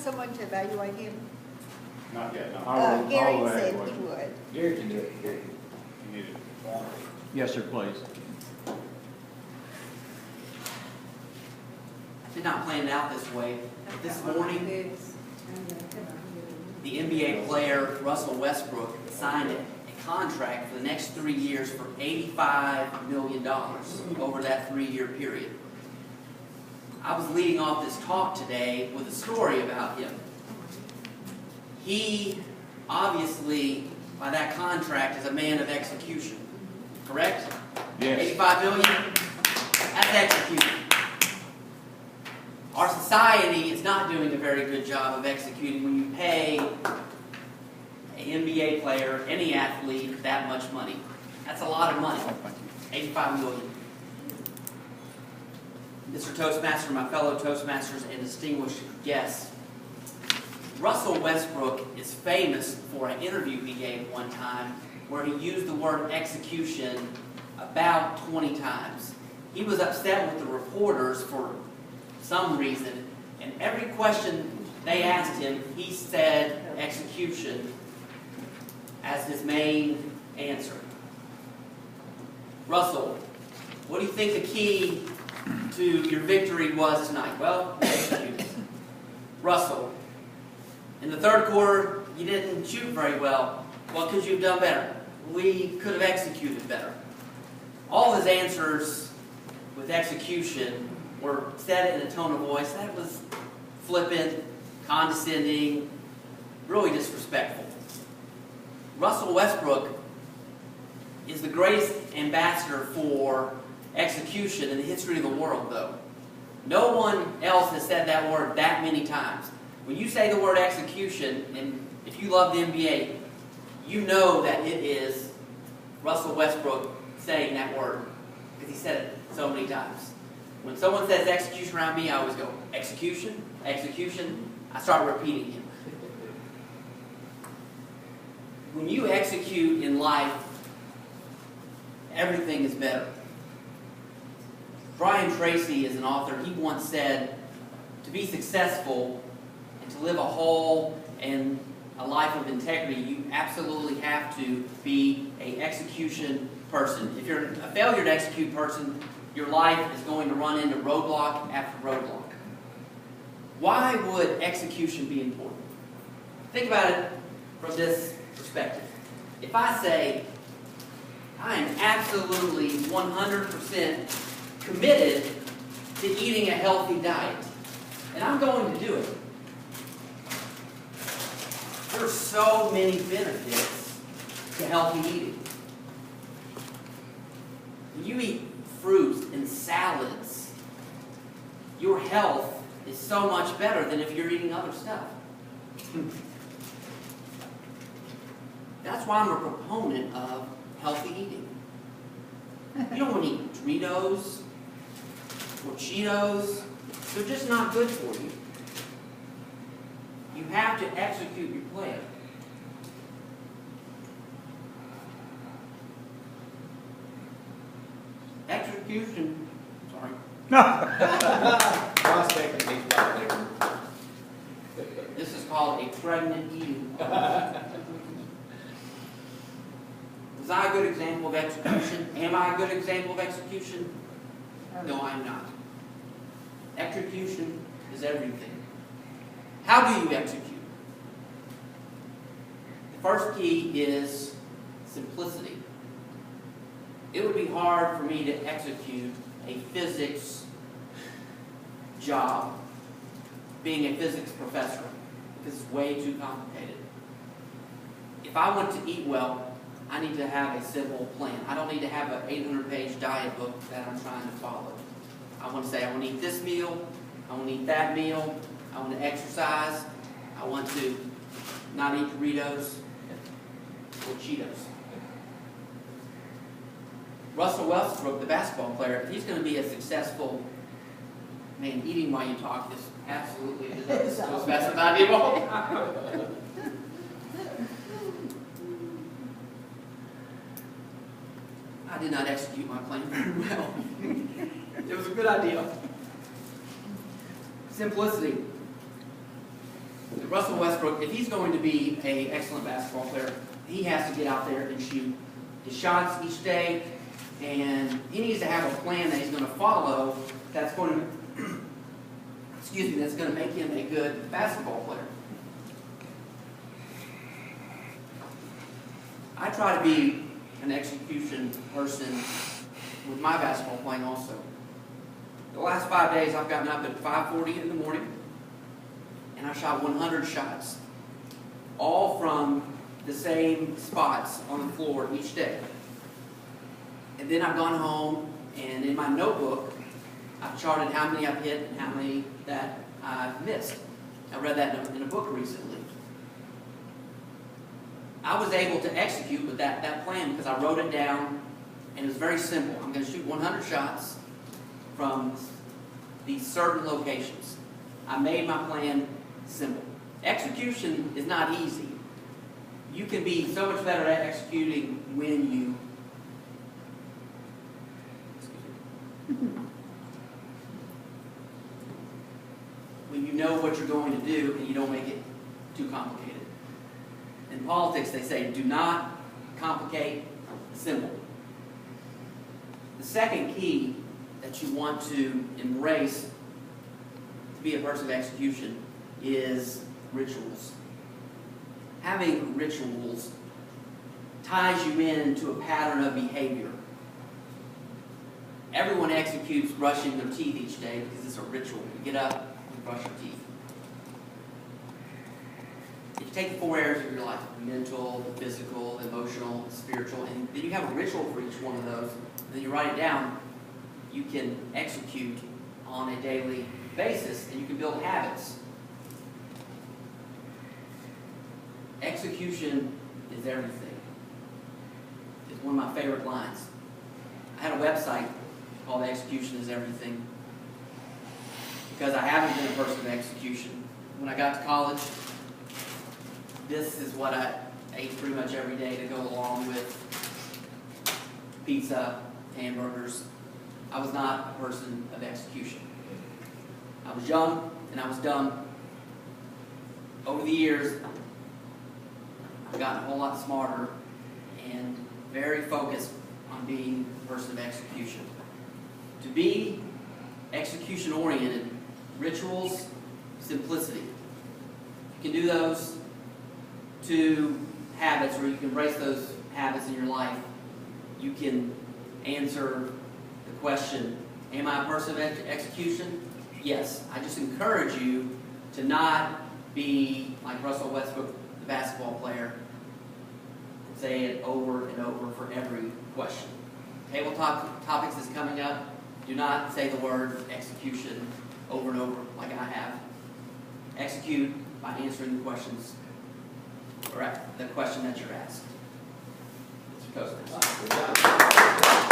someone to evaluate him? Not yet, no. Gary I'll said evaluate. he would. Gary can do it, Gary. You need it. Yes, sir, please. Did not plan it out this way. This morning, the NBA player Russell Westbrook signed a contract for the next 3 years for $85 million over that 3-year period. I was leading off this talk today with a story about him. He obviously, by that contract, is a man of execution. Correct? Yes. 85 million? That's execution. Our society is not doing a very good job of executing when you pay an NBA player, any athlete, that much money. That's a lot of money. 85 million. Mr. Toastmaster, my fellow Toastmasters, and distinguished guests, Russell Westbrook is famous for an interview he gave one time where he used the word execution about 20 times. He was upset with the reporters for some reason, and every question they asked him, he said execution as his main answer. Russell, what do you think the key to your victory was tonight? Well, execute. Russell, in the third quarter, you didn't shoot very well. What could you have done better? We could have executed better. All his answers with execution were said in a tone of voice that was flippant, condescending, really disrespectful. Russell Westbrook is the greatest ambassador for execution in the history of the world, though. No one else has said that word that many times. When you say the word execution, and if you love the NBA, you know that it is Russell Westbrook saying that word, because he said it so many times. When someone says execution around me, I always go, execution, execution. I start repeating him. When you execute in life, everything is better. Brian Tracy is an author. He once said, to be successful and to live a whole and a life of integrity, you absolutely have to be an execution person. If you're a failure to execute person, your life is going to run into roadblock after roadblock. Why would execution be important? Think about it from this perspective. If I say, I am absolutely 100% committed to eating a healthy diet, and I'm going to do it, there are so many benefits to healthy eating. When you eat fruits and salads, your health is so much better than if you're eating other stuff. That's why I'm a proponent of healthy eating. You don't want to eat Doritos or Cheetos. They're just not good for you. You have to execute your plan. Execution, sorry. This is called a pregnant eating. Was I a good example of execution? Am I a good example of execution? No, I'm not. Execution is everything. How do you execute? The first key is simplicity. It would be hard for me to execute a physics job being a physics professor because it's way too complicated. If I want to eat well, I need to have a simple plan. I don't need to have an 800-page diet book that I'm trying to follow. I want to say, I want to eat this meal, I want to eat that meal, I want to exercise, I want to not eat Doritos or Cheetos. Russell Westbrook, the basketball player, if he's going to be a successful man, eating while you talk is absolutely the best idea of all. I did not execute my plan very well. It was a good idea. Simplicity. Russell Westbrook, if he's going to be an excellent basketball player, he has to get out there and shoot his shots each day, and he needs to have a plan that he's going to follow that's going to, excuse me, that's going to make him a good basketball player. I try to be an execution person with my basketball playing also. The last 5 days I've gotten up at 5:40 in the morning and I shot 100 shots, all from the same spots on the floor each day. And then I've gone home and in my notebook I've charted how many I've hit and how many that I've missed. I read that in a book recently. I was able to execute with that plan because I wrote it down, and it was very simple. I'm going to shoot 100 shots from these certain locations. I made my plan simple. Execution is not easy. You can be so much better at executing when you know what you're going to do and you don't make it too complicated. In politics, they say, do not complicate the simple. The second key that you want to embrace to be a person of execution is rituals. Having rituals ties you into a pattern of behavior. Everyone executes brushing their teeth each day because it's a ritual. You get up, you brush your teeth. If you take the 4 areas of your life, mental, physical, emotional, spiritual, and then you have a ritual for each one of those, and then you write it down, you can execute on a daily basis, and you can build habits. Execution is everything. It's one of my favorite lines. I had a website called Execution is Everything because I haven't been a person of execution. When I got to college, this is what I ate pretty much every day to go along with pizza, hamburgers. I was not a person of execution. I was young and I was dumb. Over the years, I've gotten a whole lot smarter and very focused on being a person of execution. To be execution-oriented, rituals, simplicity. You can do those 2 habits, or you can embrace those habits in your life. You can answer the question, am I a person of execution? Yes. I just encourage you to not be like Russell Westbrook, the basketball player, and say it over and over for every question. Tabletop topics is coming up. Do not say the word execution over and over like I have. Execute by answering the questions, or the question that you're asked. Mr. Costa.